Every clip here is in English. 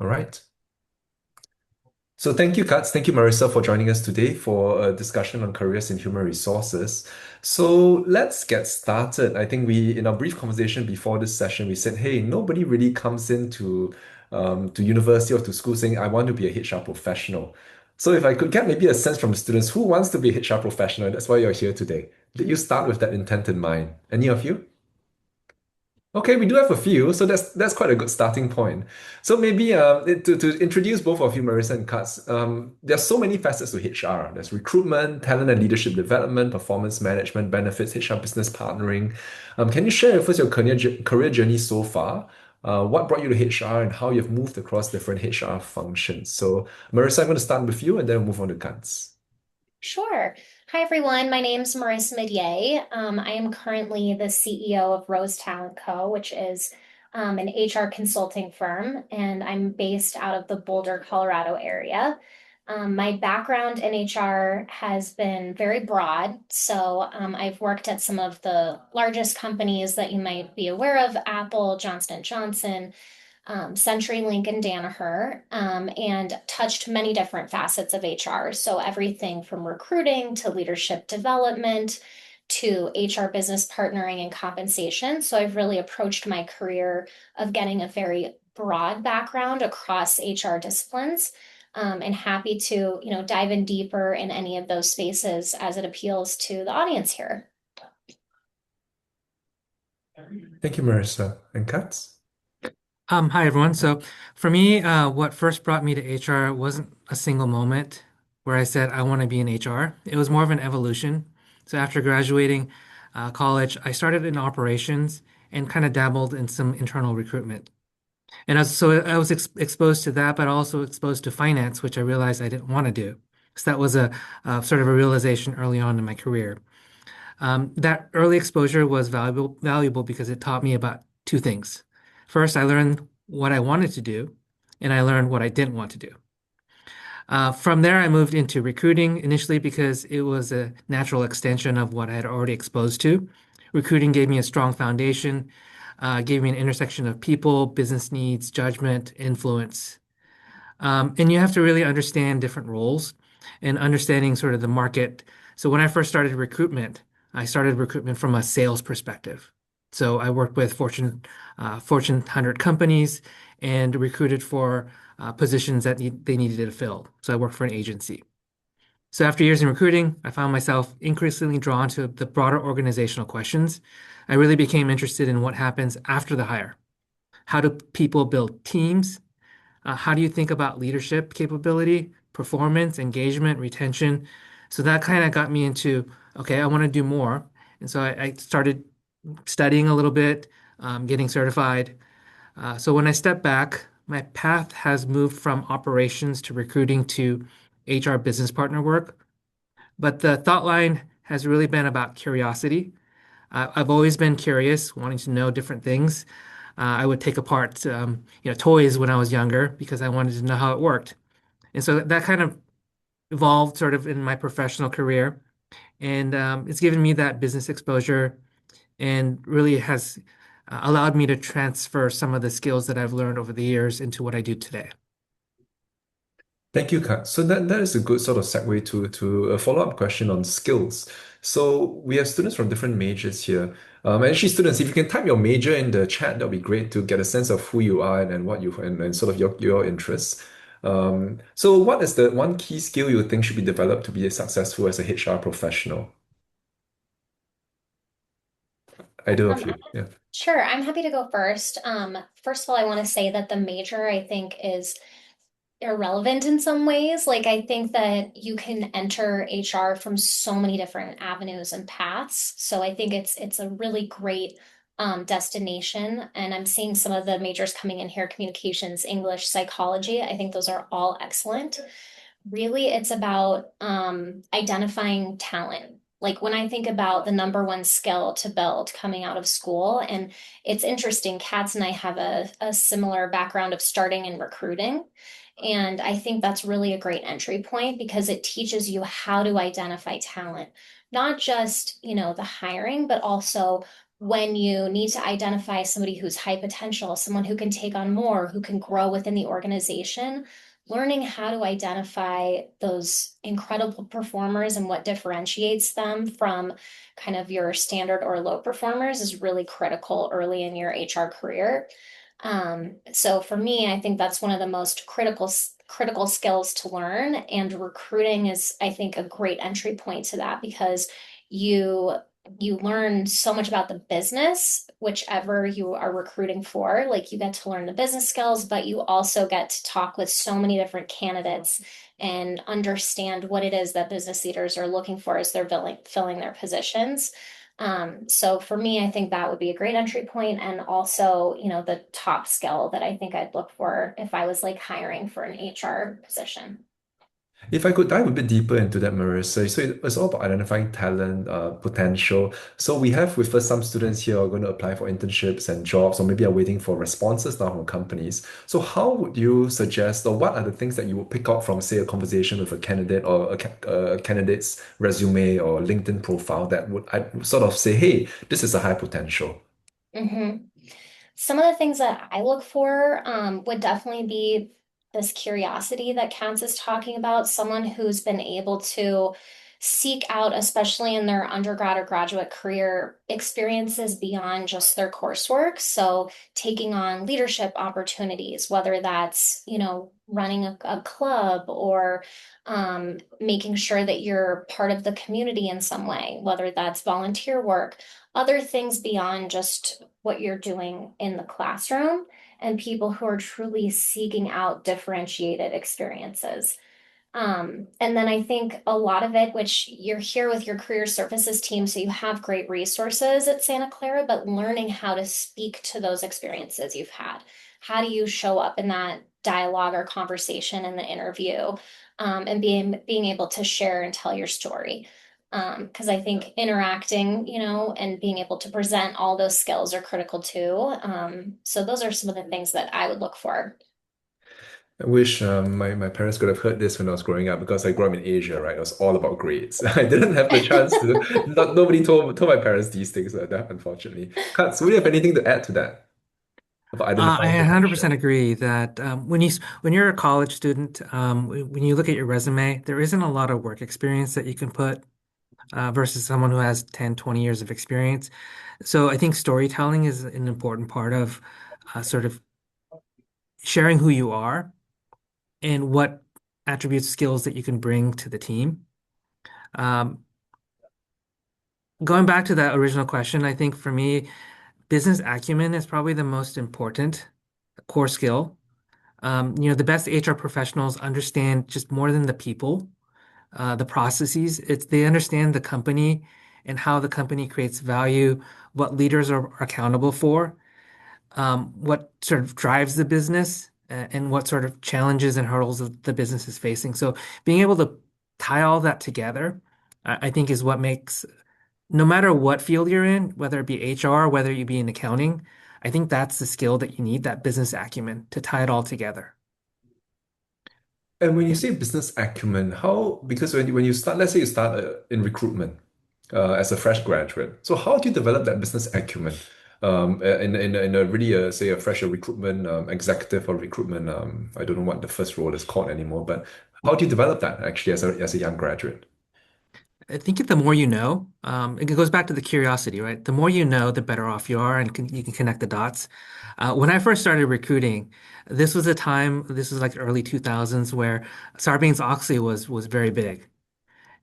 All right. So thank you, Katz. Thank you, Marisa, for joining us today for a discussion on careers in human resources. So let's get started. I think in our brief conversation before this session, we said, hey, nobody really comes into to university or to school saying, I want to be a HR professional. So if I could get maybe a sense from the students, who wants to be a HR professional? That's why you're here today. Did you start with that intent in mind? Any of you? Okay, we do have a few, so that's quite a good starting point. So maybe to introduce both of you, Marissa and Katz, there's so many facets to HR. There's recruitment, talent and leadership development, performance management, benefits, HR business partnering. Can you share with us your career journey so far? What brought you to HR and how you've moved across different HR functions? So, Marissa, I'm going to start with you and then move on to Katz. Sure. Hi, everyone. My name's Marisa Midyet. I am currently the CEO of Rose Talent Co., which is an HR consulting firm, and I'm based out of the Boulder, Colorado area. My background in HR has been very broad. So I've worked at some of the largest companies that you might be aware of, Apple, Johnson& Johnson, CenturyLink and Danaher, and touched many different facets of HR. So everything from recruiting to leadership development to HR business partnering and compensation. So I've really approached my career of getting a very broad background across HR disciplines. And happy to, dive in deeper in any of those spaces as it appeals to the audience here. Thank you, Marissa. And Katz? Hi everyone. So for me, what first brought me to HR wasn't a single moment where I said I want to be in HR. It was more of an evolution. So after graduating college, I started in operations and kind of dabbled in some internal recruitment. I was exposed to that, but also exposed to finance, which I realized I didn't want to do. So that was a sort of a realization early on in my career. That early exposure was valuable because it taught me about two things. First, I learned what I wanted to do, and I learned what I didn't want to do. From there, I moved into recruiting initially because it was a natural extension of what I had already exposed to. Recruiting gave me a strong foundation, gave me an intersection of people, business needs, judgment, influence. And you have to really understand different roles and understanding sort of the market. So when I first started recruitment, I started recruitment from a sales perspective. So I worked with Fortune 100 companies and recruited for positions that they needed to fill. So I worked for an agency. So after years in recruiting, I found myself increasingly drawn to the broader organizational questions. I really became interested in what happens after the hire. How do people build teams? How do you think about leadership capability, performance, engagement, retention? So that kind of got me into, okay, I want to do more. And so I started studying a little bit, getting certified. So when I step back, my path has moved from operations to recruiting to HR business partner work. But the thought line has really been about curiosity. I've always been curious, wanting to know different things. I would take apart, toys when I was younger because I wanted to know how it worked. And so that kind of evolved sort of in my professional career. And it's given me that business exposure and really has allowed me to transfer some of the skills that I've learned over the years into what I do today. Thank you, Kat. So that is a good sort of segue to a follow-up question on skills. So we have students from different majors here. Actually, students, if you can type your major in the chat, that would be great to get a sense of who you are and what and sort of your interests. So what is the one key skill you think should be developed to be successful as a HR professional? Either of Um, you. Yeah. sure, I'm happy to go first. First of all, I want to say that the major I think is irrelevant in some ways. Like, I think that you can enter HR from so many different avenues and paths. So I think it's a really great destination. And I'm seeing some of the majors coming in here, communications, English, psychology. I think those are all excellent. Really, it's about identifying talent. Like when I think about the number one skill to build coming out of school, and it's interesting, Katz and I have a similar background of starting in recruiting. And I think that's really a great entry point because it teaches you how to identify talent, not just, the hiring, but also when you need to identify somebody who's high potential, someone who can take on more, who can grow within the organization, learning how to identify those incredible performers and what differentiates them from kind of your standard or low performers is really critical early in your HR career. So for me, I think that's one of the most critical skills to learn, and recruiting is, I think, a great entry point to that because you you learn so much about the business, whichever you are recruiting for. Like you get to learn the business skills, but you also get to talk with so many different candidates and understand what it is that business leaders are looking for as they're filling their positions. So for me, I think that would be a great entry point, and also, the top skill that I think I'd look for if I was like hiring for an HR position. If I could dive a bit deeper into that, Marissa, so it's all about identifying talent, potential. So we have with us some students here who are going to apply for internships and jobs, or maybe are waiting for responses now from companies. So how would you suggest, or what are the things that you would pick out from, say, a conversation with a candidate or a candidate's resume or LinkedIn profile that would I sort of say, hey, this is a high potential. Mhm. Some of the things that I look for would definitely be this curiosity that Katz is talking about, someone who's been able to seek out, especially in their undergrad or graduate career, experiences beyond just their coursework. So taking on leadership opportunities, whether that's, running a club or making sure that you're part of the community in some way, whether that's volunteer work, other things beyond just what you're doing in the classroom, and people who are truly seeking out differentiated experiences. And then I think a lot of it, which you're here with your career services team, so you have great resources at Santa Clara, but learning how to speak to those experiences you've had. How do you show up in that dialogue or conversation in the interview, and being able to share and tell your story? Because I think interacting, and being able to present all those skills are critical too. So those are some of the things that I would look for. I wish my parents could have heard this when I was growing up because I grew up in Asia, right? It was all about grades. I didn't have the chance to. Nobody told my parents these things like that, unfortunately. Katz, would you have anything to add to that about I identifying 100% potential? agree that when you're a college student, when you look at your resume, there isn't a lot of work experience that you can put versus someone who has 10, 20 years of experience. So I think storytelling is an important part of sort of sharing who you are and what attributes, skills that you can bring to the team. Um, Going back to that original question, I think for me, business acumen is probably the most important core skill. The best HR professionals understand just more than the people, the processes. They understand the company and how the company creates value, what leaders are accountable for, what sort of drives the business, and what sort of challenges and hurdles the business is facing. So being able to tie all that together, I think is what makes, no matter what field you're in, whether it be HR, whether you be in accounting, I think that's the skill that you need, that business acumen to tie it all together. And when you say business acumen, how, because when you start, let's say you start in recruitment as a fresh graduate, so how do you develop that business acumen in a really, say, a fresh recruitment executive or recruitment, I don't know what the first role is called anymore, but how do you develop that actually as a young graduate? I think the more you know, it goes back to the curiosity, right? The more you know, the better off you are, and you can connect the dots. When I first started recruiting, this was like early 2000s, where Sarbanes-Oxley was very big.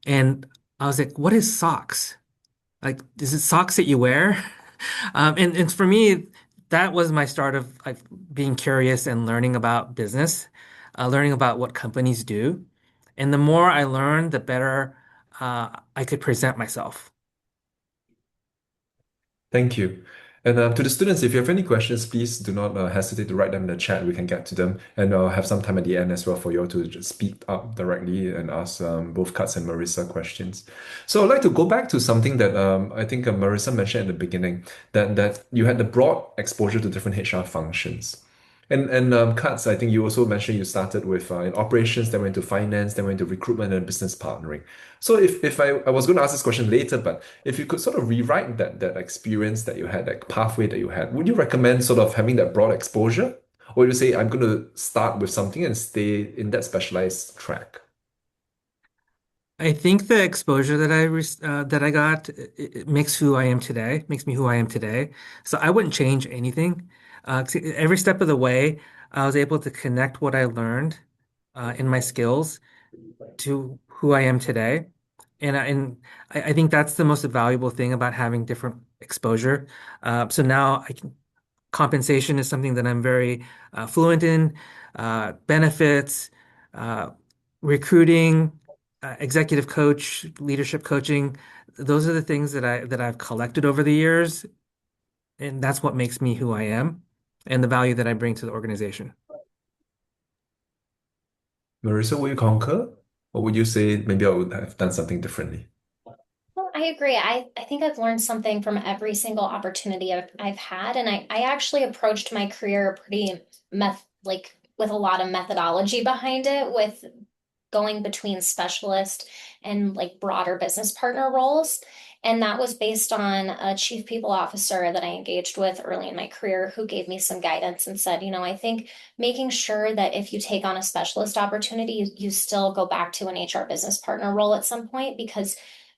And I was like, what is socks? Like, is it socks that you wear? And for me, that was my start of like being curious and learning about business, learning about what companies do. And the more I learned, the better I could present myself. Thank you. And to the students, if you have any questions, please do not hesitate to write them in the chat. We can get to them. And I'll have some time at the end as well for you all to just speak up directly and ask both Katz and Marissa questions. So I'd like to go back to something that I think Marissa mentioned at the beginning, that you had the broad exposure to different HR functions. And Katz, I think you also mentioned you started with in operations, then went to finance, then went to recruitment and business partnering. So if I was going to ask this question later, but if you could sort of rewrite that experience that you had, that pathway that you had, would you recommend sort of having that broad exposure? Or would you say I'm going to start with something and stay in that specialized track? I think the exposure that I got it makes who I am today, makes me who I am today. So I wouldn't change anything. 'Cause every step of the way, I was able to connect what I learned in my skills to who I am today. I think that's the most valuable thing about having different exposure. So now compensation is something that I'm very fluent in, benefits, uh, recruiting, executive coach, leadership coaching. Those are the things that I've collected over the years, and that's what makes me who I am and the value that I bring to the organization. Marisa, will you concur? Or would you say maybe I would have done something differently? Well, I agree. I think I've learned something from every single opportunity I've had. And I actually approached my career pretty like with a lot of methodology behind it, with going between specialist and like broader business partner roles. And that was based on a chief people officer that I engaged with early in my career who gave me some guidance and said, I think making sure that if you take on a specialist opportunity, you still go back to an HR business partner role at some point because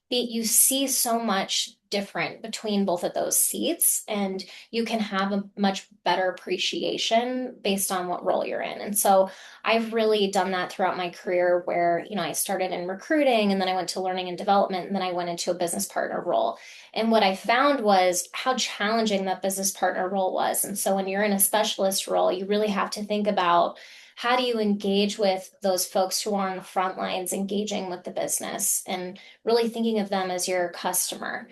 you see so much different between both of those seats and you can have a much better appreciation based on what role you're in. And so I've really done that throughout my career where, I started in recruiting and then I went to learning and development and then I went into a business partner role. And what I found was how challenging that business partner role was. And so when you're in a specialist role, you really have to think about how do you engage with those folks who are on the front lines, engaging with the business and really thinking of them as your customer.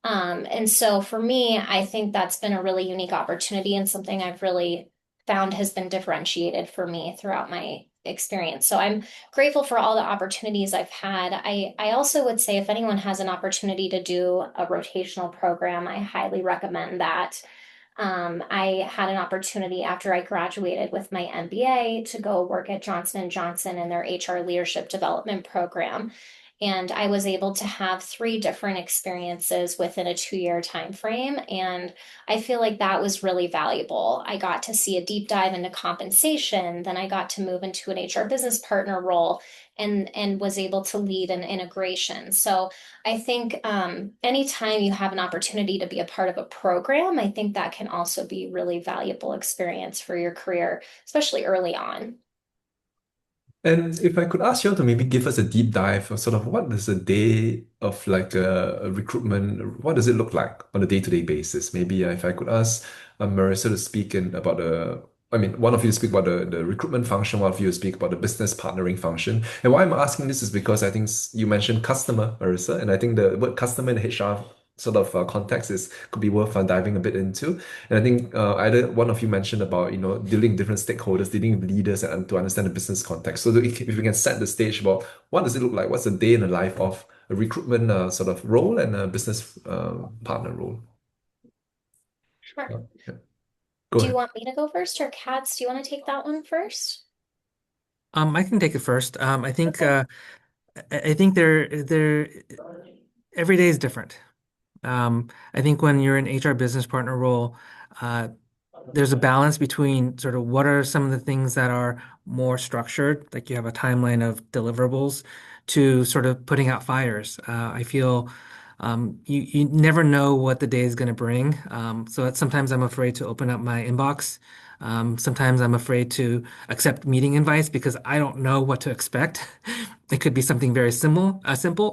And so for me, I think that's been a really unique opportunity and something I've really found has been differentiated for me throughout my experience. So I'm grateful for all the opportunities I've had. I also would say if anyone has an opportunity to do a rotational program, I highly recommend that. I had an opportunity after I graduated with my MBA to go work at Johnson and Johnson in their HR leadership development program. And I was able to have three different experiences within a 2-year time frame. And I feel like that was really valuable. I got to see a deep dive into compensation. Then I got to move into an HR business partner role and was able to lead an integration. So I think anytime you have an opportunity to be a part of a program, I think that can also be really valuable experience for your career, especially early on. And if I could ask you to maybe give us a deep dive of sort of what is a day of like a recruitment, what does it look like on a day-to-day basis? Maybe if I could ask Marissa to speak in about I mean, one of you to speak about the recruitment function, one of you to speak about the business partnering function. And why I'm asking this is because I think you mentioned customer, Marissa, and I think the word customer in HR sort of context is could be worth diving a bit into. And I think either one of you mentioned about, dealing with different stakeholders, dealing with leaders and to understand the business context. So that if we can set the stage about what does it look like, what's a day in the life of a recruitment sort of role and a business partner role. Sure. Yeah. Go Do you ahead. want me to go first or Katz? Do you want to take that one first? I can take it first. Okay. I think every day is different. I think when you're in HR business partner role, uh, there's a balance between sort of what are some of the things that are more structured, like you have a timeline of deliverables, to sort of putting out fires. I feel you never know what the day is going to bring. Sometimes I'm afraid to open up my inbox. Sometimes I'm afraid to accept meeting invites because I don't know what to expect. It could be something very simple,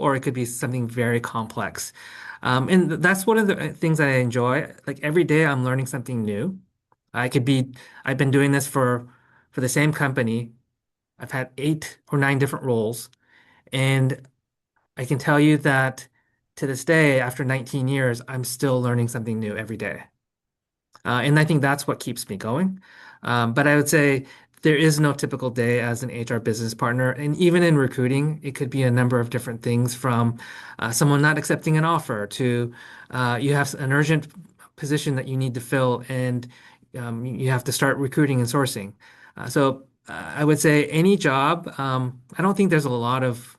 or it could be something very complex. And that's one of the things that I enjoy. Like every day, I'm learning something new. I could be, I've been doing this for the same company. I've had 8 or 9 different roles, and I can tell you that to this day, after 19 years, I'm still learning something new every day. And I think that's what keeps me going. But I would say there is no typical day as an HR business partner. And even in recruiting, it could be a number of different things from someone not accepting an offer to you have an urgent position that you need to fill and You have to start recruiting and sourcing. I would say any job. I don't think there's a lot of.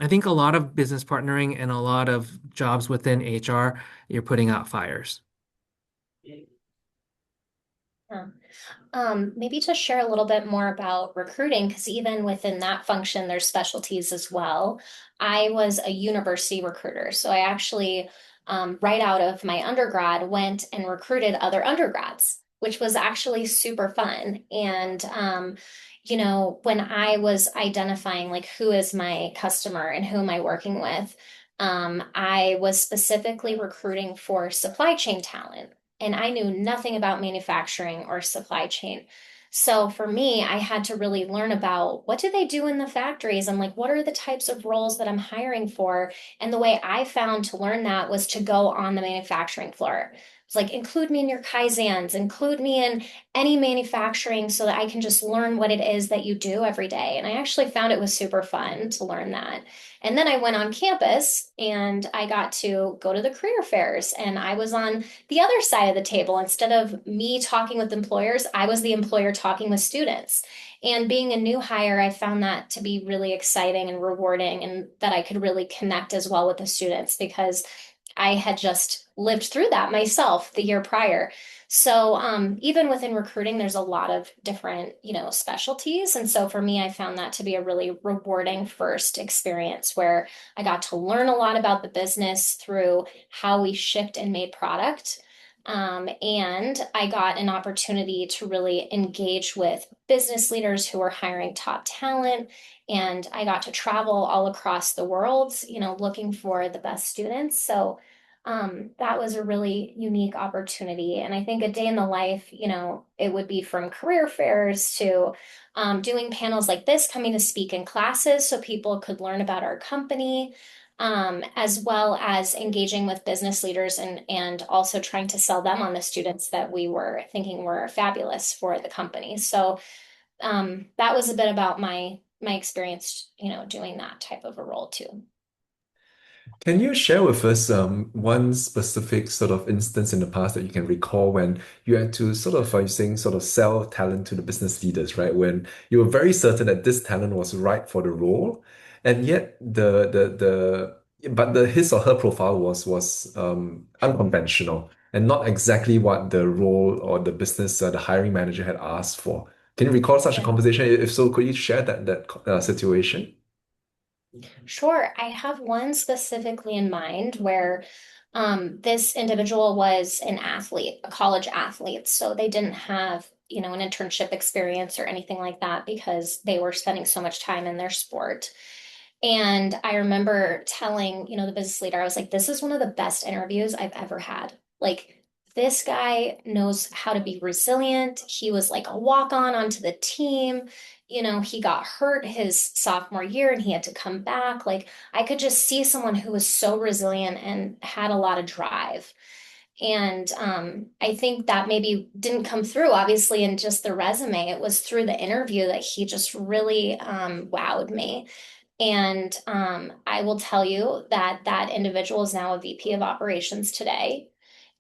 I think a lot of business partnering and a lot of jobs within HR, you're putting out fires. Yeah. Maybe to share a little bit more about recruiting, because even within that function, there's specialties as well. I was a university recruiter, so I actually, right out of my undergrad, went and recruited other undergrads, which was actually super fun. And, when I was identifying like who is my customer and who am I working with, I was specifically recruiting for supply chain talent and I knew nothing about manufacturing or supply chain. So for me, I had to really learn about what do they do in the factories and like what are the types of roles that I'm hiring for. And the way I found to learn that was to go on the manufacturing floor. It's like include me in your kaizens, include me in any manufacturing so that I can just learn what it is that you do every day. And I actually found it was super fun to learn that. And then I went on campus and I got to go to the career fairs and I was on the other side of the table. Instead of me talking with employers, I was the employer talking with students. And being a new hire, I found that to be really exciting and rewarding, and that I could really connect as well with the students because I had just lived through that myself the year prior. So even within recruiting, there's a lot of different, specialties. And so for me, I found that to be a really rewarding first experience where I got to learn a lot about the business through how we shipped and made product. And I got an opportunity to really engage with business leaders who were hiring top talent. And I got to travel all across the world, looking for the best students. So that was a really unique opportunity. And I think a day in the life, it would be from career fairs to doing panels like this, coming to speak in classes so people could learn about our company, as well as engaging with business leaders and also trying to sell them on the students that we were thinking were fabulous for the company. So that was a bit about my experience, doing that type of a role too. Can you share with us one specific sort of instance in the past that you can recall when you had to sort of, you saying, sort of sell talent to the business leaders, right? When you were very certain that this talent was right for the role, and yet but the his or her profile was unconventional and not exactly what the role or the business the hiring manager had asked for. Can you recall such a Yeah. conversation? If so, could you share that situation? Sure. I have one specifically in mind where this individual was an athlete, a college athlete. So they didn't have, an internship experience or anything like that because they were spending so much time in their sport. And I remember telling, the business leader, I was like, this is one of the best interviews I've ever had. Like, this guy knows how to be resilient. He was like a walk-on onto the team. He got hurt his sophomore year and he had to come back. Like, I could just see someone who was so resilient and had a lot of drive. And I think that maybe didn't come through, obviously, in just the resume. It was through the interview that he just really wowed me. And I will tell you that that individual is now a VP of operations today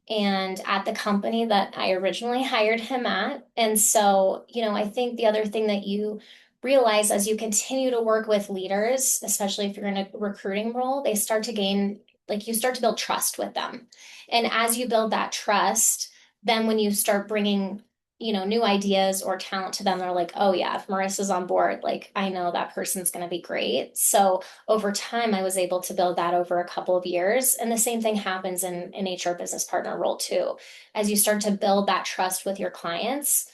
and at the company that I originally hired him at. And so, I think the other thing that you realize as you continue to work with leaders, especially if you're in a recruiting role, they start to gain, like, you start to build trust with them. And as you build that trust, then when you start bringing new ideas or talent to them, they're like, oh yeah, if Marissa's on board, like I know that person's going to be great. So over time, I was able to build that over a couple of years. And the same thing happens in an HR business partner role too. As you start to build that trust with your clients,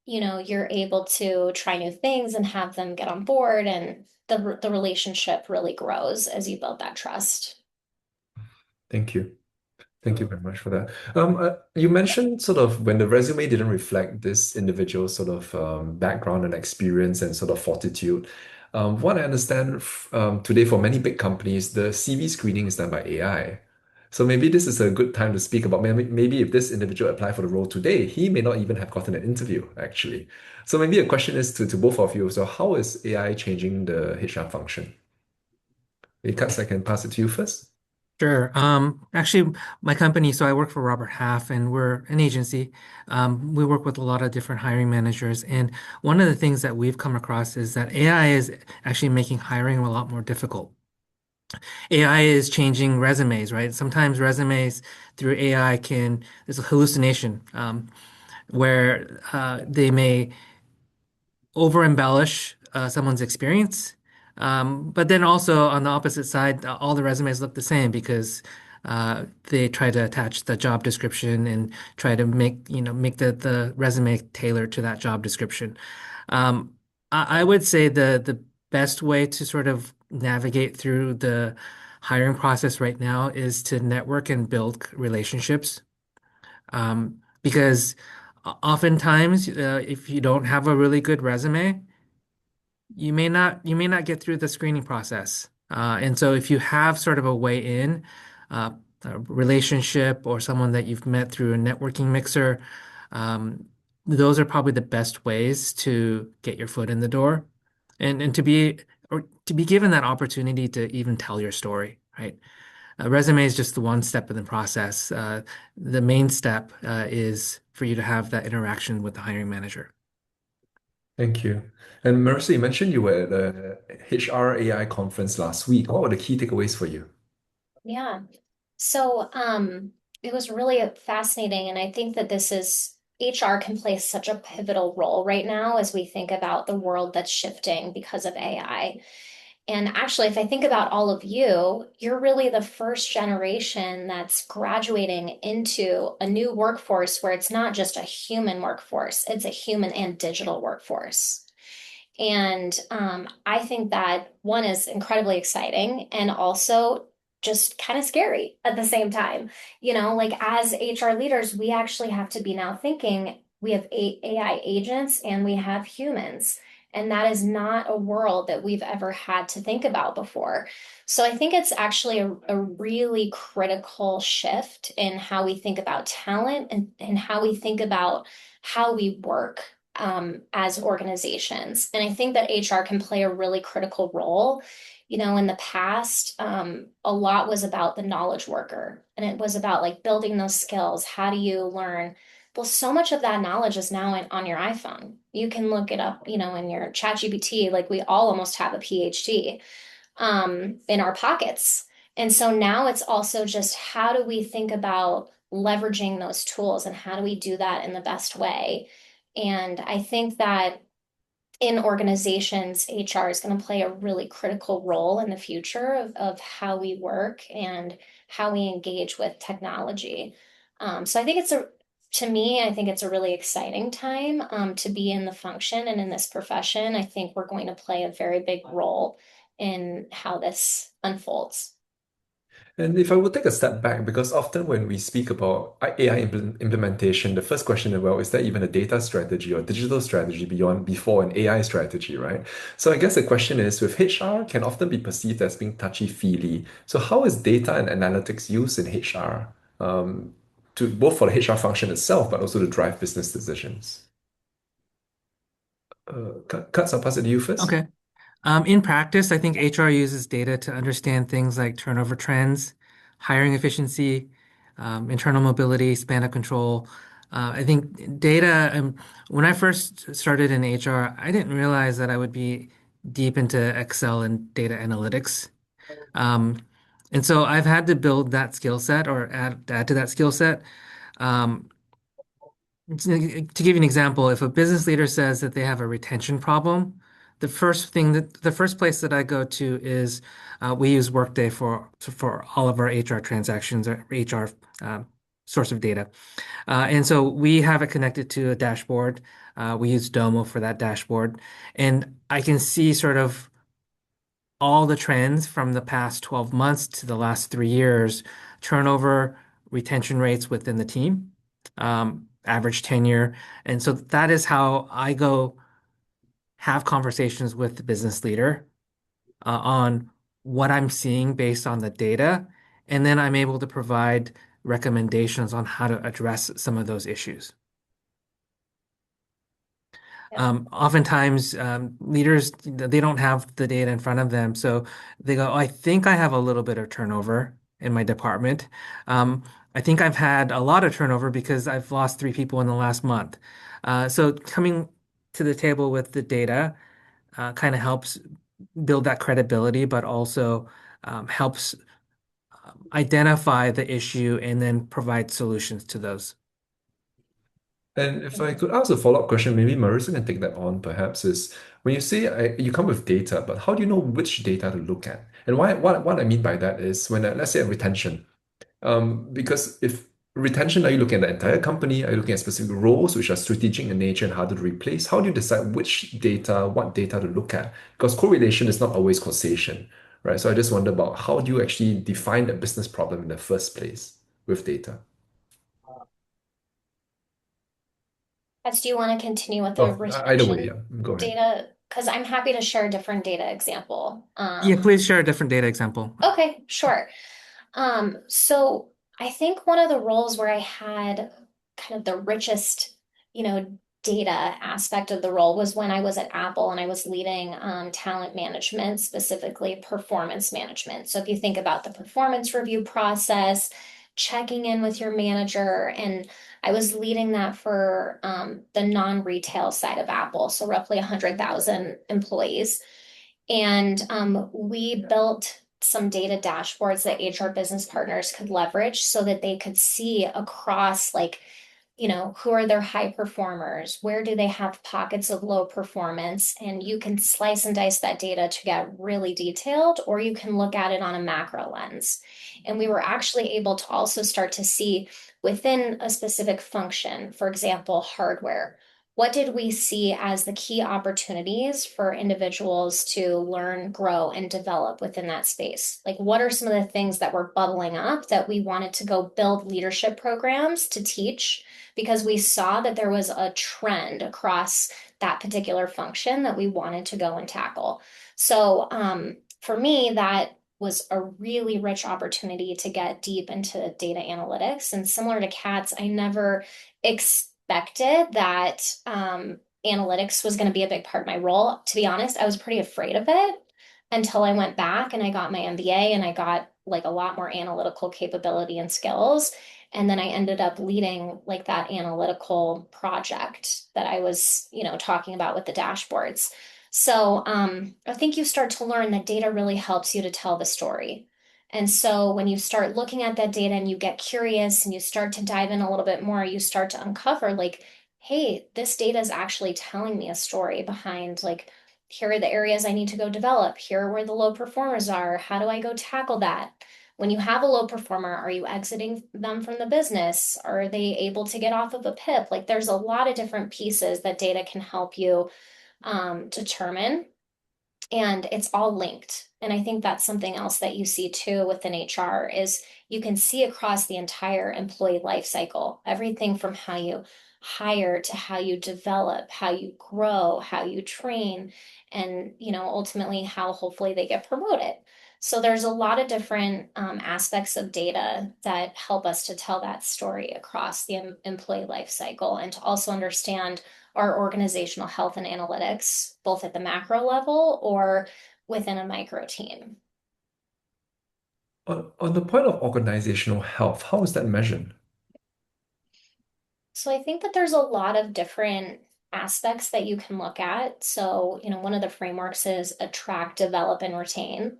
you're able to try new things and have them get on board, and the relationship really grows as you build that trust. Thank you. Thank you very much for that. You mentioned sort of when the resume didn't reflect this individual's sort of background and experience and sort of fortitude. What I understand today for many big companies, the CV screening is done by AI. So maybe this is a good time to speak about maybe if this individual applied for the role today, he may not even have gotten an interview actually. So maybe a question is to both of you. So how is AI changing the HR function? Because I can pass it to you first. Sure. Actually, my company, so I work for Robert Half, and we're an agency. We work with a lot of different hiring managers. And one of the things that we've come across is that AI is actually making hiring a lot more difficult. AI is changing resumes, right? Sometimes resumes through AI there's a hallucination, where they may over embellish someone's experience. But then also on the opposite side, all the resumes look the same because they try to attach the job description and try to make the resume tailored to that job description. Um, I would say the best way to sort of navigate through the hiring process right now is to network and build relationships. Because oftentimes, if you don't have a really good resume, you may not get through the screening process. And so if you have sort of a way in, uh, a relationship or someone that you've met through a networking mixer, um, those are probably the best ways to get your foot in the door and to be given that opportunity to even tell your story, right? A resume is just the one step in the process. The main step is for you to have that interaction with the hiring manager. Thank you. And Marissa, you mentioned you were at the HR AI conference last week. What were the key takeaways for you? Yeah. So, it was really fascinating, and I think that this is HR can play such a pivotal role right now as we think about the world that's shifting because of AI. And actually, if I think about all of you, you're really the first generation that's graduating into a new workforce where it's not just a human workforce, it's a human and digital workforce. And I think that one is incredibly exciting and also just kind of scary at the same time. Like as HR leaders, we actually have to be now thinking we have AI agents and we have humans. And that is not a world that we've ever had to think about before. So I think it's actually a really critical shift in how we think about talent and how we think about how we work as organizations. And I think that HR can play a really critical role. In the past, a lot was about the knowledge worker, and it was about like building those skills. How do you learn? Well, so much of that knowledge is now on your iPhone. You can look it up, in your chat GPT, like we all almost have a PhD in our pockets. And so now it's also just how do we think about leveraging those tools and how do we do that in the best way? And I think that in organizations, HR is going to play a really critical role in the future of how we work and how we engage with technology. So I think to me, I think it's a really exciting time to be in the function and in this profession. I think we're going to play a very big role in how this unfolds. And if I would take a step back, because often when we speak about AI implementation, the first question is, well, is there even a data strategy or digital strategy before an AI strategy, right? So I guess the question is, with HR can often be perceived as being touchy-feely. So how is data and analytics used in HR, to both for the HR function itself, but also to drive business decisions? Katz, I'll pass it to you first. Okay. In practice, I think HR uses data to understand things like turnover trends, hiring efficiency, internal mobility, span of control. I think data, when I first started in HR, I didn't realize that I would be deep into Excel and data analytics. Um, and so I've had to build that skill set or add to that skill set. Um, to give you an example, if a business leader says that they have a retention problem, the first place that I go to is we use Workday for all of our HR transactions or HR source of data, and so we have it connected to a dashboard. We use Domo for that dashboard, and I can see sort of all the trends from the past 12 months to the last 3 years, turnover, retention rates within the team, average tenure. And so that is how I go have conversations with the business leader on what I'm seeing based on the data. And then I'm able to provide recommendations on how to address some of those issues. Yeah. Oftentimes, leaders, they don't have the data in front of them. So they go, oh, I think I have a little bit of turnover. in my department. Um, I think I've had a lot of turnover because I've lost 3 people in the last month. So coming to the table with the data kind of helps build that credibility, but also helps identify the issue and then provide solutions to those. And if I could ask a follow-up question, maybe Marisa can take that on, perhaps, is when you say you come with data, but how do you know which data to look at? And what I mean by that is when, let's say, retention. Because if retention, are you looking at the entire company? Are you looking at specific roles which are strategic in nature and harder to replace? How do you decide what data to look at? Because correlation is not always causation, right? So I just wonder about how do you actually define a business problem in the first place with data? Do you want to continue with the Oh, either way, retention yeah. Go ahead. data? Because I'm happy to share a different data example. Yeah, please share a different data example. Okay, sure. So I think one of the roles where I had kind of the richest, you know, data aspect of the role was when I was at Apple and I was leading talent management, specifically performance management. So if you think about the performance review process, checking in with your manager, and I was leading that for the non-retail side of Apple, so roughly 100,000 employees. And we built some data dashboards that HR business partners could leverage so that they could see across, like, who are their high performers? Where do they have pockets of low performance? And you can slice and dice that data to get really detailed, or you can look at it on a macro lens. And we were actually able to also start to see within a specific function, for example, hardware. What did we see as the key opportunities for individuals to learn, grow, and develop within that space? Like, what are some of the things that were bubbling up that we wanted to go build leadership programs to teach? Because we saw that there was a trend across that particular function that we wanted to go and tackle. So, for me, that was a really rich opportunity to get deep into data analytics. And similar to Kat's, I never expected that analytics was going to be a big part of my role. To be honest, I was pretty afraid of it until I went back and I got my MBA and I got like a lot more analytical capability and skills. And then I ended up leading like that analytical project that I was, talking about with the dashboards. So I think you start to learn that data really helps you to tell the story. And so when you start looking at that data and you get curious and you start to dive in a little bit more, you start to uncover like, hey, this data is actually telling me a story behind like, here are the areas I need to go develop. Here are where the low performers are. How do I go tackle that? When you have a low performer, are you exiting them from the business? Are they able to get off of a PIP? Like there's a lot of different pieces that data can help you determine, and it's all linked. And I think that's something else that you see too within HR is you can see across the entire employee life cycle, everything from how you hire to how you develop, how you grow, how you train, and ultimately how hopefully they get promoted. So there's a lot of different aspects of data that help us to tell that story across the employee life cycle and to also understand our organizational health and analytics, both at the macro level or within a micro team. On the point of organizational health, how is that measured? So I think that there's a lot of different aspects that you can look at. So, one of the frameworks is attract, develop, and retain.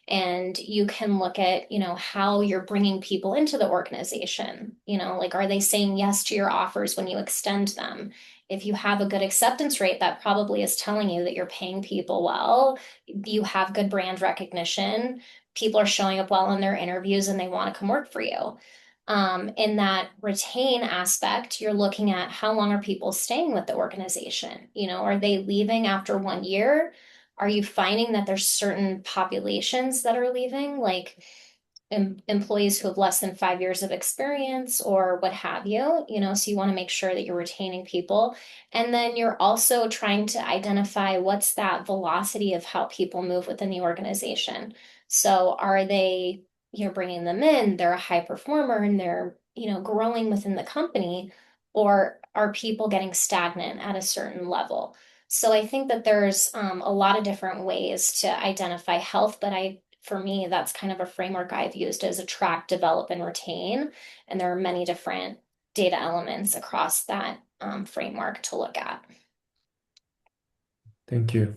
And you can look at, how you're bringing people into the organization. Like, are they saying yes to your offers when you extend them? If you have a good acceptance rate, that probably is telling you that you're paying people well, you have good brand recognition, people are showing up well in their interviews and they want to come work for you. In that retain aspect, you're looking at how long are people staying with the organization? Are they leaving after 1 year? Are you finding that there's certain populations that are leaving, like employees who have less than 5 years of experience or what have you? So you want to make sure that you're retaining people. And then you're also trying to identify what's that velocity of how people move within the organization. So are they bringing them in, they're a high performer and they're, growing within the company, or are people getting stagnant at a certain level? So I think that there's a lot of different ways to identify health, but I for me, that's kind of a framework I've used as attract, develop, and retain. And there are many different data elements across that framework to look at. Thank you.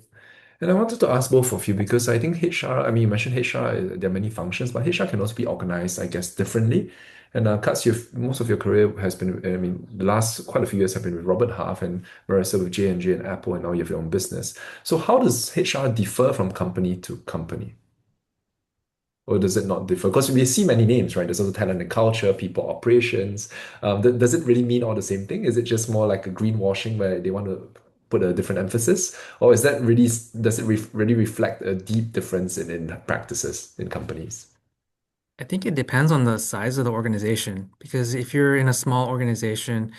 And I wanted to ask both of you because I think HR, I mean, you mentioned HR, there are many functions, but HR can also be organized, I guess, differently. And Katz, most of your career has been, I mean, the last quite a few years have been with Robert Half and Marisa with J&J and Apple, and now you have your own business. So how does HR differ from company to company? Or does it not differ? Because we see many names, right? There's also talent and culture, people operations. Does it really mean all the same thing? Is it just more like a greenwashing where they want to put a different emphasis? Or is that really, does it really reflect a deep difference in practices in companies? I think it depends on the size of the organization because if you're in a small organization,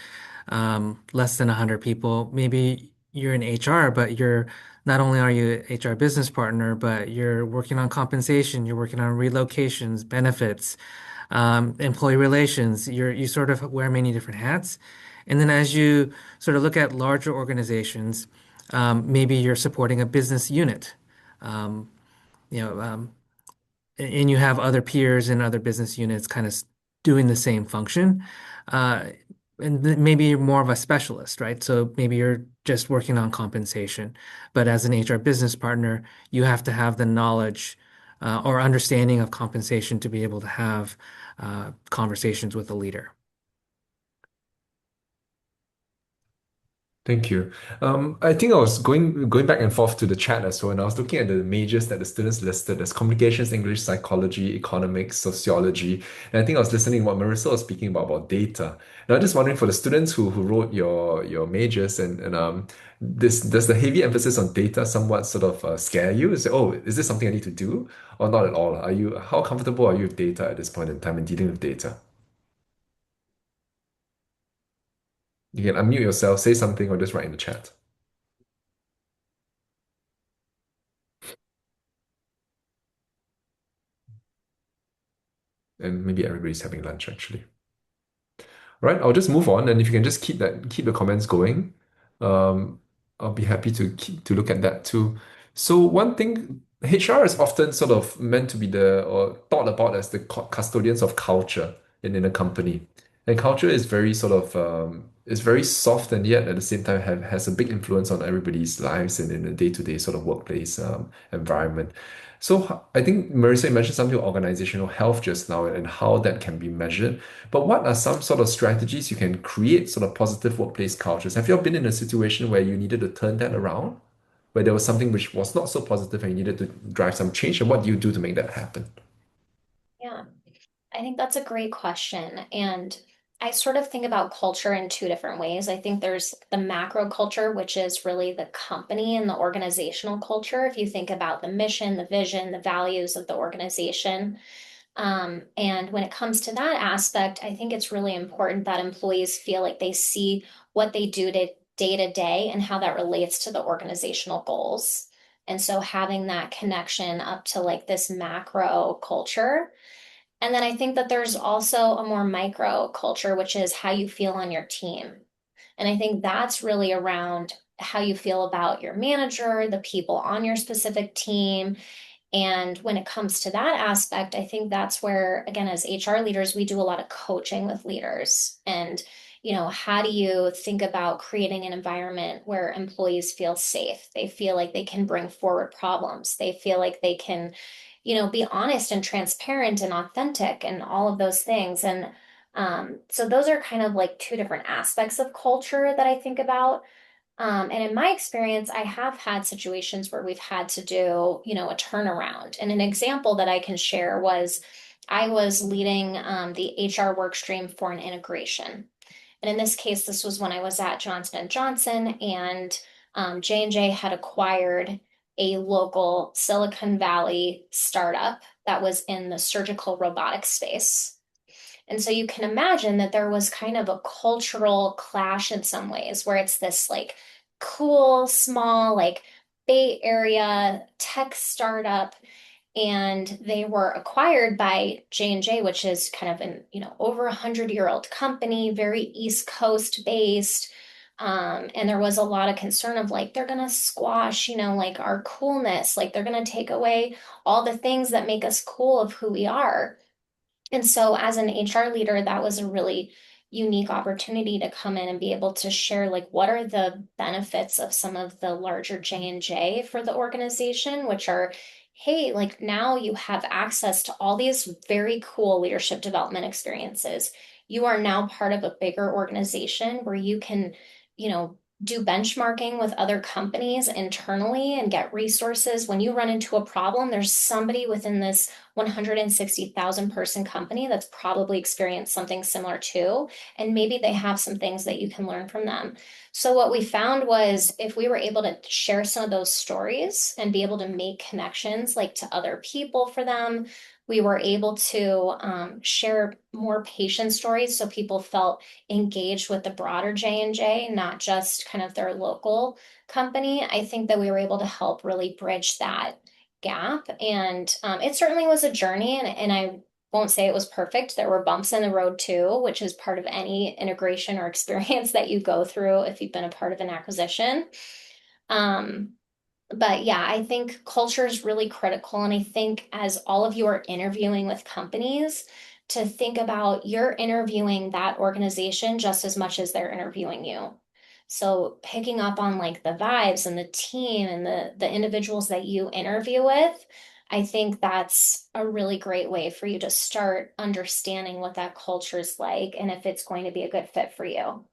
less than 100 people, maybe you're in HR, but you're not only are you HR business partner, but you're working on compensation, you're working on relocations, benefits, employee relations. You sort of wear many different hats. And then as you sort of look at larger organizations, maybe you're supporting a business unit. Um, you know, and you have other peers and other business units kind of doing the same function. Uh, maybe you're more of a specialist, right? So maybe you're just working on compensation, but as an HR business partner, you have to have the knowledge or understanding of compensation to be able to have conversations with the leader. Thank you. I think I was going back and forth to the chat as well, and I was looking at the majors that the students listed as communications, English, psychology, economics, sociology. And I think I was listening what Marissa was speaking about data. And I'm just wondering for the students who wrote your majors and this does the heavy emphasis on data somewhat sort of scare you? Is it, oh, is this something I need to do? Or not at all? How comfortable are you with data at this point in time and dealing with data? You can unmute yourself, say something, or just write in the chat. And maybe everybody's having lunch actually. Right, I'll just move on, and if you can just keep the comments going, um, I'll be happy to look at that too. So one thing, HR is often sort of meant to be the or thought about as the custodians of culture in a company, and culture is very sort of is very soft and yet at the same time has a big influence on everybody's lives and in a day-to-day sort of workplace environment. So I think Marissa mentioned something about organizational health just now and how that can be measured. But what are some sort of strategies you can create sort of positive workplace cultures? Have you ever been in a situation where you needed to turn that around, where there was something which was not so positive and you needed to drive some change? And what do you do to make that happen? Yeah. I think that's a great question. And I sort of think about culture in two different ways. I think there's the macro culture, which is really the company and the organizational culture. If you think about the mission, the vision, the values of the organization. And when it comes to that aspect, I think it's really important that employees feel like they see what they do day to day and how that relates to the organizational goals. And so having that connection up to like this macro culture and then I think that there's also a more micro culture, which is how you feel on your team. And I think that's really around how you feel about your manager, the people on your specific team. And when it comes to that aspect, I think that's where, again, as HR leaders, we do a lot of coaching with leaders. And, how do you think about creating an environment where employees feel safe? They feel like they can bring forward problems. They feel like they can be honest and transparent and authentic and all of those things. And so those are kind of like two different aspects of culture that I think about. And in my experience, I have had situations where we've had to do, a turnaround. And an example that I can share was I was leading the HR work stream for an integration. And in this case, this was when I was at Johnson and Johnson, and J&J had acquired a local Silicon Valley startup that was in the surgical robotics space. And so you can imagine that there was kind of a cultural clash in some ways, where it's this like cool, small, like Bay Area tech startup, and they were acquired by J&J, which is kind of an over 100-year-old company, very East Coast based. And there was a lot of concern of like, they're going to squash, like our coolness, like they're going to take away all the things that make us cool of who we are. And so, as an HR leader, that was a really unique opportunity to come in and be able to share like what are the benefits of some of the larger J&J for the organization, which are, hey, like now you have access to all these very cool leadership development experiences. You are now part of a bigger organization where you can, do benchmarking with other companies internally and get resources. When you run into a problem, there's somebody within this 160,000 person company that's probably experienced something similar too. And maybe they have some things that you can learn from them. So, what we found was if we were able to share some of those stories and be able to make connections like to other people for them, we were able to share more patient stories so people felt engaged with the broader J&J, not just kind of their local company. I think that we were able to help really bridge that gap. And it certainly was a journey, and I won't say it was perfect. There were bumps in the road too, which is part of any integration or experience that you go through if you've been a part of an acquisition. Um, but yeah, I think culture is really critical. And I think as all of you are interviewing with companies, to think about you're interviewing that organization just as much as they're interviewing you. So picking up on like the vibes and the team and the individuals that you interview with, I think that's a really great way for you to start understanding what that culture is like and if it's going to be a good fit for you.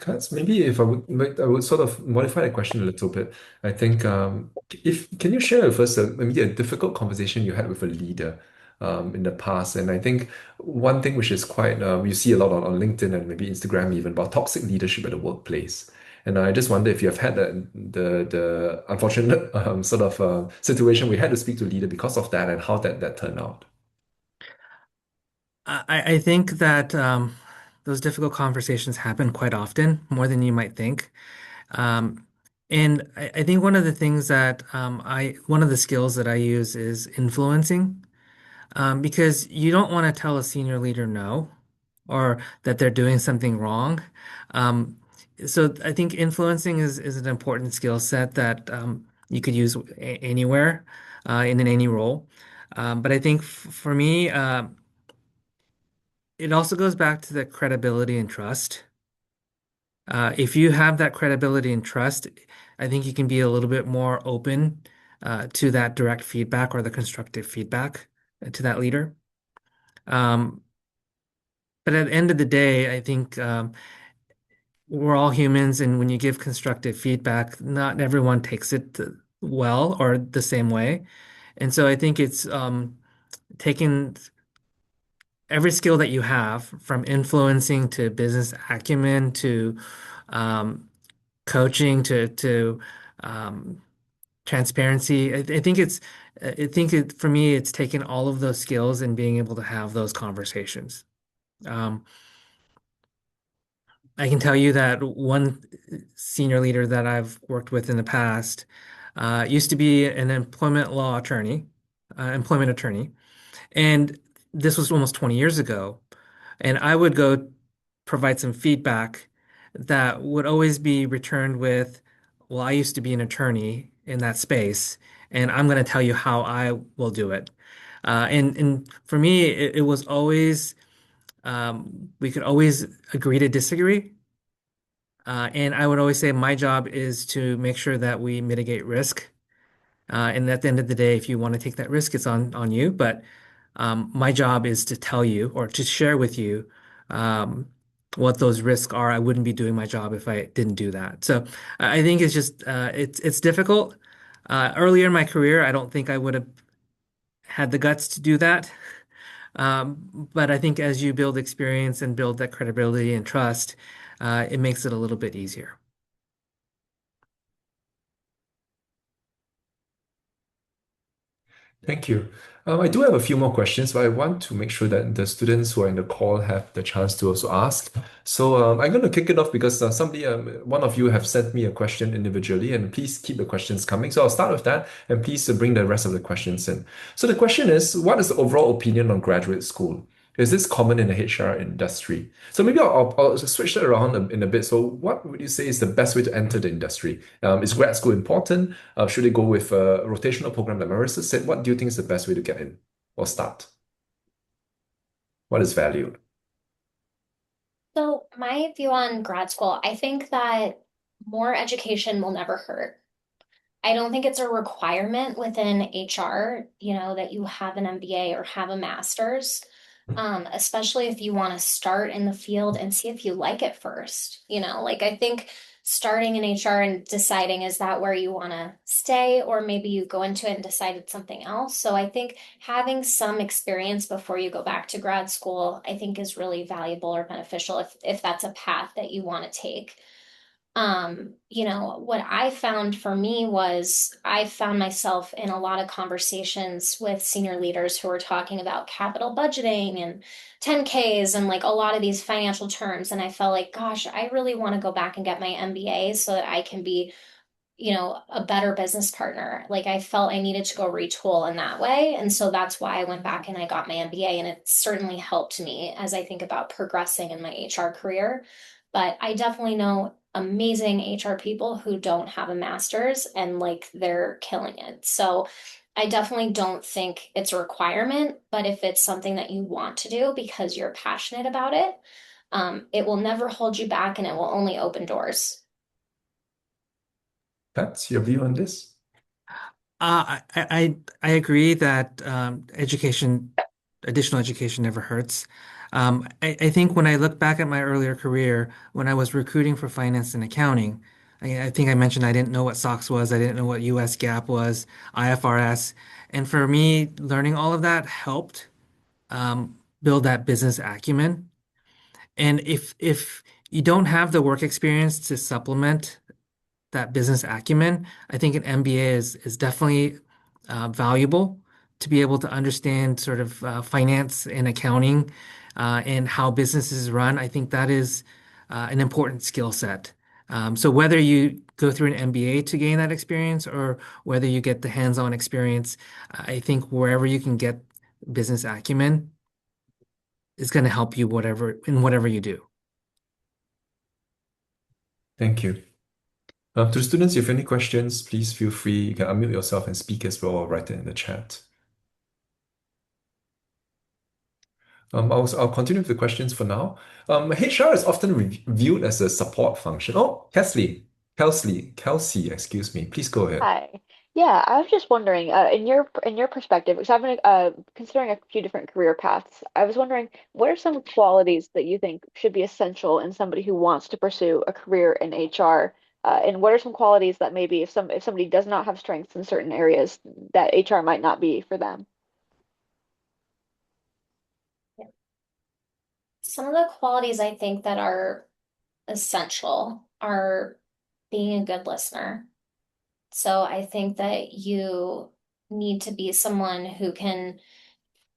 Katz, maybe if I would sort of modify the question a little bit. I think if can you share with us maybe a difficult conversation you had with a leader in the past? And I think one thing which is quite you see a lot on LinkedIn and maybe Instagram even about toxic leadership at the workplace. And I just wonder if you have had the unfortunate sort of situation we had to speak to a leader because of that and how that turned out. I think that those difficult conversations happen quite often, more than you might think. Um, and I think one of the things that one of the skills that I use is influencing, because you don't want to tell a senior leader no or that they're doing something wrong. Um, so I think influencing is an important skill set that you could use anywhere in any role. But I think for me, it also goes back to the credibility and trust. If you have that credibility and trust, I think you can be a little bit more open to that direct feedback or the constructive feedback to that leader. Um, but at the end of the day, I think we're all humans, and when you give constructive feedback, not everyone takes it well or the same way. And so I think it's taking every skill that you have, from influencing to business acumen to um, coaching to um, transparency. I think for me, it's taking all of those skills and being able to have those conversations. Um, I can tell you that one senior leader that I've worked with in the past used to be an employment attorney, and this was almost 20 years ago. And I would go provide some feedback that would always be returned with, well, I used to be an attorney in that space, and I'm going to tell you how I will do it. And for me, it was always we could always agree to disagree. And I would always say my job is to make sure that we mitigate risk. And at the end of the day, if you want to take that risk, it's on you. But my job is to tell you or to share with you um, what those risks are. I wouldn't be doing my job if I didn't do that. So I think it's just it's difficult. Earlier in my career, I don't think I would have had the guts to do that. But I think as you build experience and build that credibility and trust, it makes it a little bit easier. Thank you. I do have a few more questions, but I want to make sure that the students who are in the call have the chance to also ask. So I'm going to kick it off because one of you have sent me a question individually, and please keep the questions coming. So I'll start with that, and please bring the rest of the questions in. So the question is, what is the overall opinion on graduate school? Is this common in the HR industry? So maybe I'll switch that around in a bit. So what would you say is the best way to enter the industry? Is grad school important? Should they go with a rotational program like Marisa said? What do you think is the best way to get in or start? What is valued? So, my view on grad school, I think that more education will never hurt. I don't think it's a requirement within HR, that you have an MBA or have a master's, especially if you want to start in the field and see if you like it first. Like I think starting in HR and deciding is that where you want to stay, or maybe you go into it and decided something else. So I think having some experience before you go back to grad school, I think is really valuable or beneficial if that's a path that you want to take. What I found for me was I found myself in a lot of conversations with senior leaders who were talking about capital budgeting and 10Ks and like a lot of these financial terms. And I felt like, gosh, I really want to go back and get my MBA so that I can be, a better business partner. Like I felt I needed to go retool in that way. And so that's why I went back and I got my MBA. And it certainly helped me as I think about progressing in my HR career. But I definitely know amazing HR people who don't have a master's and like they're killing it. So I definitely don't think it's a requirement, but if it's something that you want to do because you're passionate about it, it will never hold you back and it will only open doors. That's your view on this? I agree that additional education never hurts. I think when I look back at my earlier career, when I was recruiting for finance and accounting, I think I mentioned I didn't know what SOX was, I didn't know what US GAAP was, IFRS, and for me, learning all of that helped build that business acumen. And if you don't have the work experience to supplement that business acumen, I think an MBA is definitely valuable to be able to understand sort of finance and accounting and how businesses run. I think that is an important skill set. So whether you go through an MBA to gain that experience or whether you get the hands-on experience, I think wherever you can get business acumen is going to help you whatever you do. Thank you. To the students, if you have any questions, please feel free. You can unmute yourself and speak as well or write it in the chat. I'll continue with the questions for now. HR is often viewed as a support function. Oh, Kelsey, excuse me. Please go ahead. Hi. Yeah, I was just wondering, in your perspective, because I've been considering a few different career paths. I was wondering, what are some qualities that you think should be essential in somebody who wants to pursue a career in HR? And what are some qualities that maybe if somebody does not have strengths in certain areas, that HR might not be for them? Some of the qualities I think that are essential are being a good listener. So I think that you need to be someone who can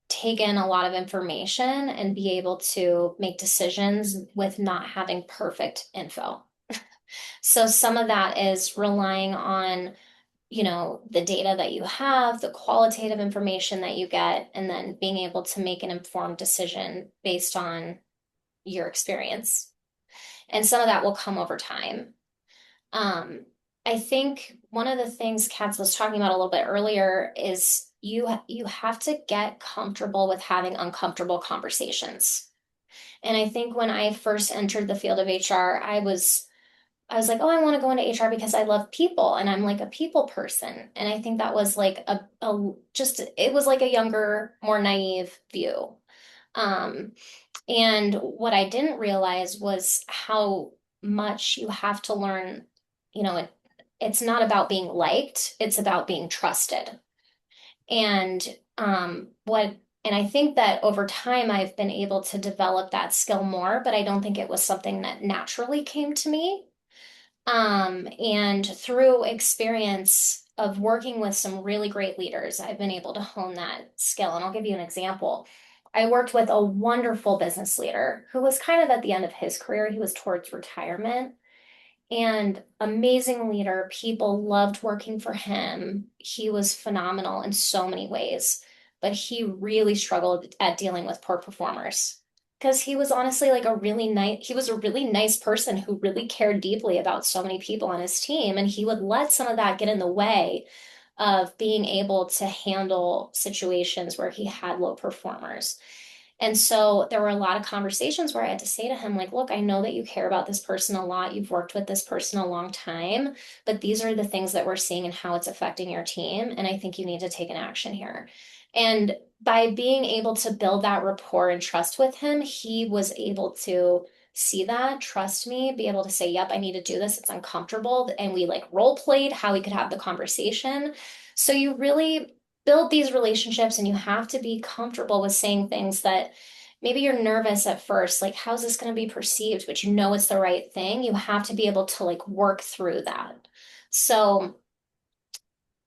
take in a lot of information and be able to make decisions with not having perfect info. So some of that is relying on, the data that you have, the qualitative information that you get, and then being able to make an informed decision based on your experience. And some of that will come over time. Um, I think one of the things Katz was talking about a little bit earlier is you have to get comfortable with having uncomfortable conversations. And I think when I first entered the field of HR, I was like, oh, I want to go into HR because I love people and I'm like a people person. And I think that was like it was like a younger, more naive view. Um, and what I didn't realize was how much you have to learn. It's not about being liked, it's about being trusted. And what and I think that over time I've been able to develop that skill more, but I don't think it was something that naturally came to me. And through experience of working with some really great leaders, I've been able to hone that skill. And I'll give you an example. I worked with a wonderful business leader who was kind of at the end of his career. He was towards retirement and amazing leader. People loved working for him. He was phenomenal in so many ways. but he really struggled at dealing with poor performers. Because he was honestly like he was a really nice person who really cared deeply about so many people on his team. And he would let some of that get in the way of being able to handle situations where he had low performers. And so there were a lot of conversations where I had to say to him, like, look, I know that you care about this person a lot. You've worked with this person a long time, but these are the things that we're seeing and how it's affecting your team. And I think you need to take an action here. And by being able to build that rapport and trust with him, he was able to see that, trust me, be able to say, yep, I need to do this. It's uncomfortable. And we like role played how we could have the conversation. So you really build these relationships and you have to be comfortable with saying things that maybe you're nervous at first, like, how's this going to be perceived? But you know it's the right thing. You have to be able to like work through that. So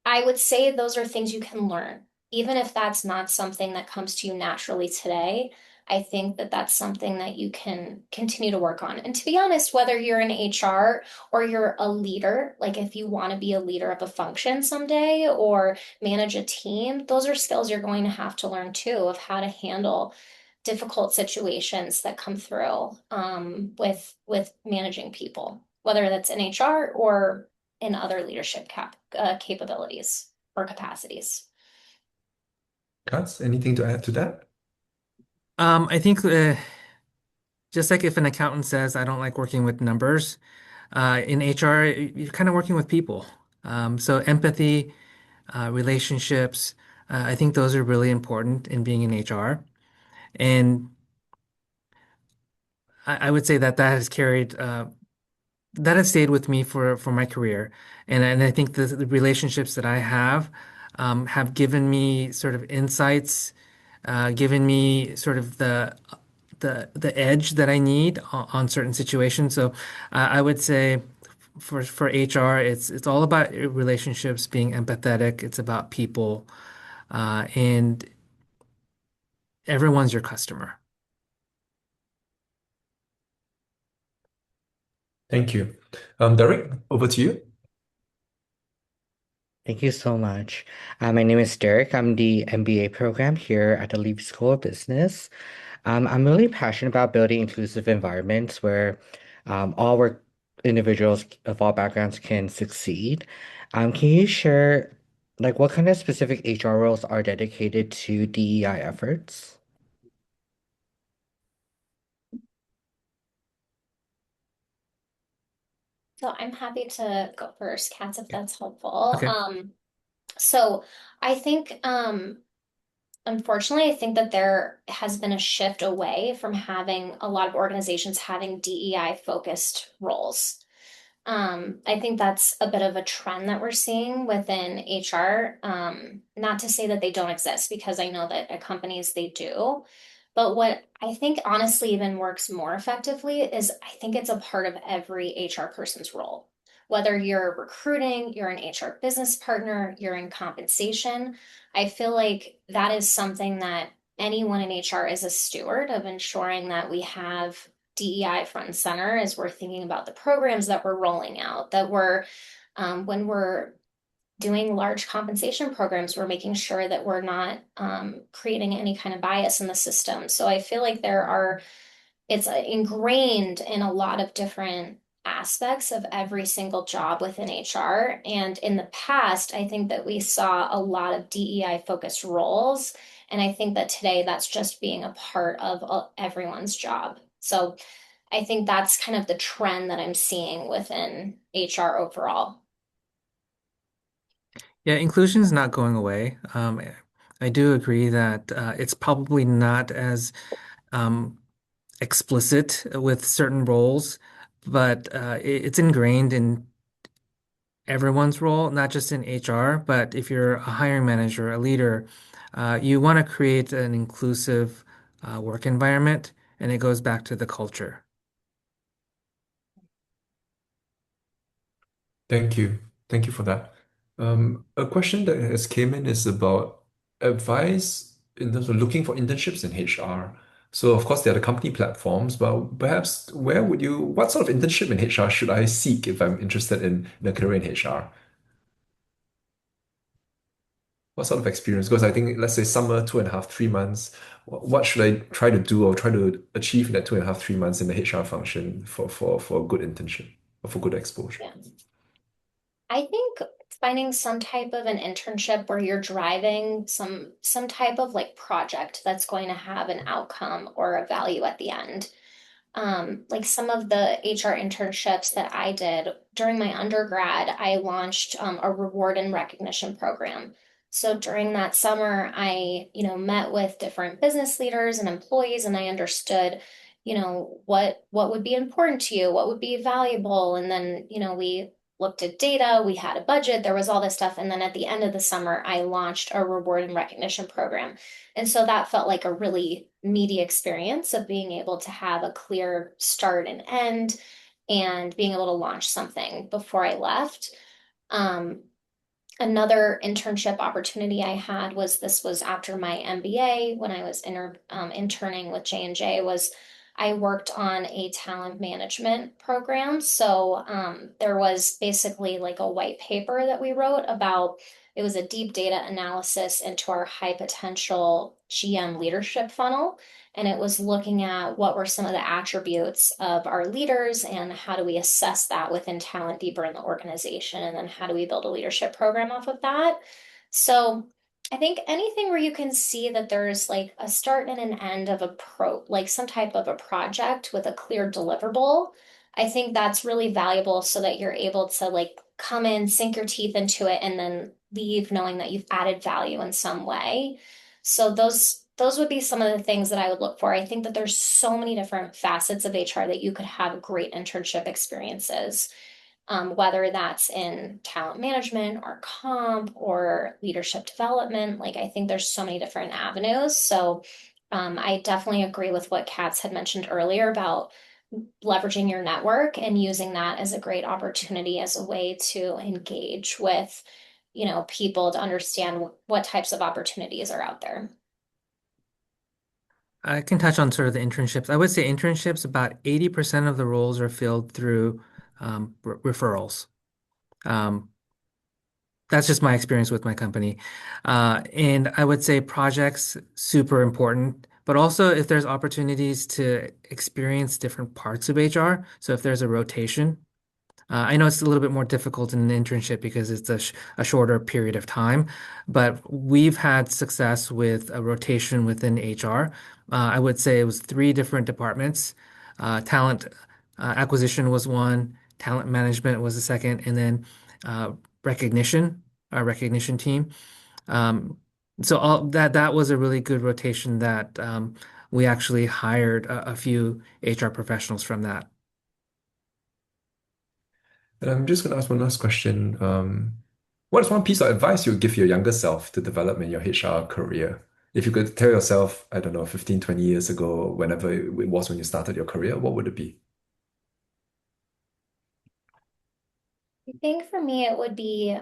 I would say those are things you can learn. Even if that's not something that comes to you naturally today, I think that that's something that you can continue to work on. And to be honest, whether you're in HR or you're a leader, like if you want to be a leader of a function someday or manage a team, those are skills you're going to have to learn too of how to handle difficult situations that come through with managing people, whether that's in HR or in other leadership capabilities or capacities. Katz, anything to add to that? I think just like if an accountant says, I don't like working with numbers, in HR, you're kind of working with people. So empathy, relationships, I think those are really important in being in HR. And I would say that that has carried, that has stayed with me for my career. And I think the relationships that I have given me sort of insights, given me sort of the edge that I need on certain situations. So I would say for HR, it's all about relationships, being empathetic. It's about people, and everyone's your customer. Thank you. Derek, over to you. Thank you so much. My name is Derek. I'm the MBA program here at the Leaf School of Business. I'm really passionate about building inclusive environments where all work individuals of all backgrounds can succeed. Can you share like what kind of specific HR roles are dedicated to DEI efforts? So I'm happy to go first, Katz, if that's helpful. Okay. So I think, unfortunately, I think that there has been a shift away from having a lot of organizations having DEI focused roles. I think that's a bit of a trend that we're seeing within HR. Not to say that they don't exist, because I know that at companies they do. But what I think honestly even works more effectively is I think it's a part of every HR person's role. Whether you're recruiting, you're an HR business partner, you're in compensation, I feel like that is something that anyone in HR is a steward of ensuring that we have DEI front and center as we're thinking about the programs that we're rolling out, that when we're doing large compensation programs, we're making sure that we're not creating any kind of bias in the system. So I feel like it's ingrained in a lot of different aspects of every single job within HR. And in the past, I think that we saw a lot of DEI focused roles. And I think that today that's just being a part of everyone's job. So I think that's kind of the trend that I'm seeing within HR overall. Yeah, inclusion is not going away. I do agree that it's probably not as um, explicit with certain roles, but it's ingrained in everyone's role, not just in HR, but if you're a hiring manager, a leader, you want to create an inclusive work environment, and it goes back to the culture. Thank you. Thank you for that. A question that has came in is about advice in terms of looking for internships in HR. So of course there are the company platforms, but perhaps what sort of internship in HR should I seek if I'm interested in a career in HR? What sort of experience? Because I think, let's say summer, 2.5, 3 months, what should I try to do or try to achieve in that 2.5, 3 months in the HR function for a good internship or for good exposure? Yeah. I think finding some type of an internship where you're driving some type of like project that's going to have an outcome or a value at the end. Like some of the HR internships that I did during my undergrad, I launched a reward and recognition program. So during that summer, I, met with different business leaders and employees, and I understood, what would be important to you, what would be valuable, and then, we looked at data, we had a budget, there was all this stuff, and then at the end of the summer, I launched a reward and recognition program. And so that felt like a really meaty experience of being able to have a clear start and end and being able to launch something before I left. Um, Another internship opportunity I had was this was after my MBA when I was interning with J&J was I worked on a talent management program. So there was basically like a white paper that we wrote about it was a deep data analysis into our high potential GM leadership funnel. And it was looking at what were some of the attributes of our leaders and how do we assess that within talent deeper in the organization. And then how do we build a leadership program off of that? So I think anything where you can see that there's like a start and an end of like some type of a project with a clear deliverable, I think that's really valuable so that you're able to like come in, sink your teeth into it, and then leave knowing that you've added value in some way. So those would be some of the things that I would look for. I think that there's so many different facets of HR that you could have great internship experiences, whether that's in talent management or comp or leadership development. Like I think there's so many different avenues. So I definitely agree with what Katz had mentioned earlier about leveraging your network and using that as a great opportunity as a way to engage with, people to understand what types of opportunities are out there. I can touch on sort of the internships. I would say internships, about 80% of the roles are filled through referrals. Um, that's just my experience with my company. And I would say projects, super important, but also if there's opportunities to experience different parts of HR. So if there's a rotation, I know it's a little bit more difficult in an internship because it's a shorter period of time, but we've had success with a rotation within HR. I would say it was three different departments. Talent acquisition was one, talent management was the second, and then uh, recognition, our recognition team. Um, so all that was a really good rotation that we actually hired a few HR professionals from that. And I'm just going to ask one last question. What is one piece of advice you would give your younger self to develop in your HR career? If you could tell yourself, I don't know, 15, 20 years ago, whenever it was when you started your career, what would it be? I think for me it would be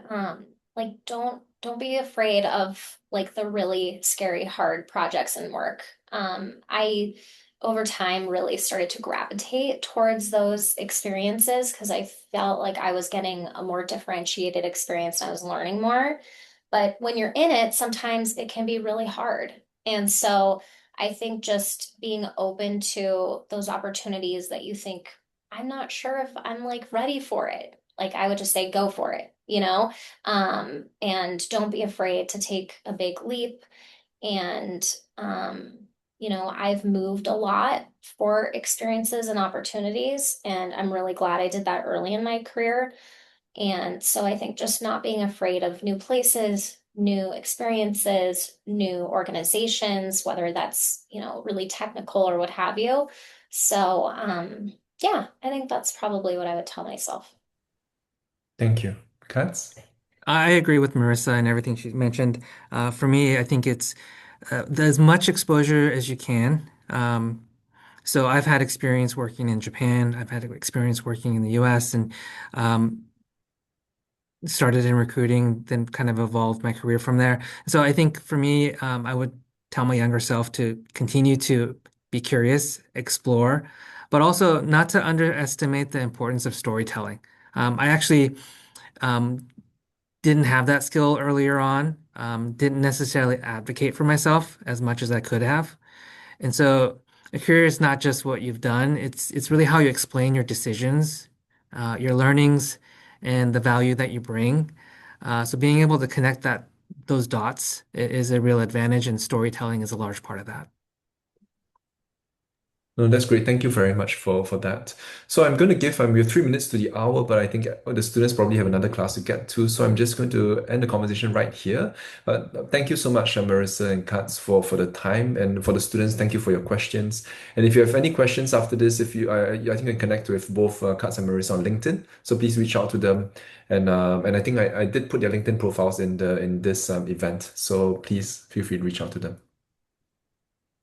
like don't be afraid of like the really scary hard projects and work. I over time really started to gravitate towards those experiences because I felt like I was getting a more differentiated experience and I was learning more. But when you're in it, sometimes it can be really hard. And so I think just being open to those opportunities that you think, I'm not sure if I'm like ready for it. Like I would just say, go for it, and don't be afraid to take a big leap. And, I've moved a lot for experiences and opportunities, and I'm really glad I did that early in my career. And so I think just not being afraid of new places, new experiences, new organizations, whether that's, really technical or what have you. So, yeah, I think that's probably what I would tell myself. Thank you. Katz? I agree with Marissa and everything she mentioned. For me, I think it's as much exposure as you can. So I've had experience working in Japan. I've had experience working in the US and um, started in recruiting, then kind of evolved my career from there. So I think for me, I would tell my younger self to continue to be curious, explore, but also not to underestimate the importance of storytelling. I actually um, didn't have that skill earlier on. didn't necessarily advocate for myself as much as I could have. And so a career is not just what you've done, it's really how you explain your decisions, your learnings, and the value that you bring. So being able to connect those dots is a real advantage, and storytelling is a large part of that. No, that's great. Thank you very much for that. So I'm going to give we have 3 minutes to the hour, but I think the students probably have another class to get to. So I'm just going to end the conversation right here. But thank you so much, Marisa and Katz, for the time, and for the students, thank you for your questions. And if you have any questions after this, if you I think you can connect with both Katz and Marisa on LinkedIn. So please reach out to them. And I think I did put their LinkedIn profiles in this event. So please feel free to reach out to them.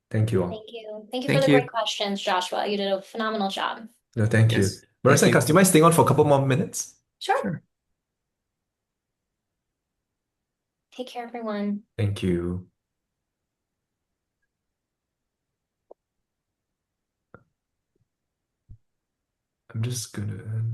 Thank you all. Thank you. Thank you for Thank the great you. questions, Joshua. You did a phenomenal job. No, thank you. Yes. Marisa Thank and you. Katz, do you mind staying on for a couple more minutes? Sure. Sure. Take care, everyone. Thank you. I'm just gonna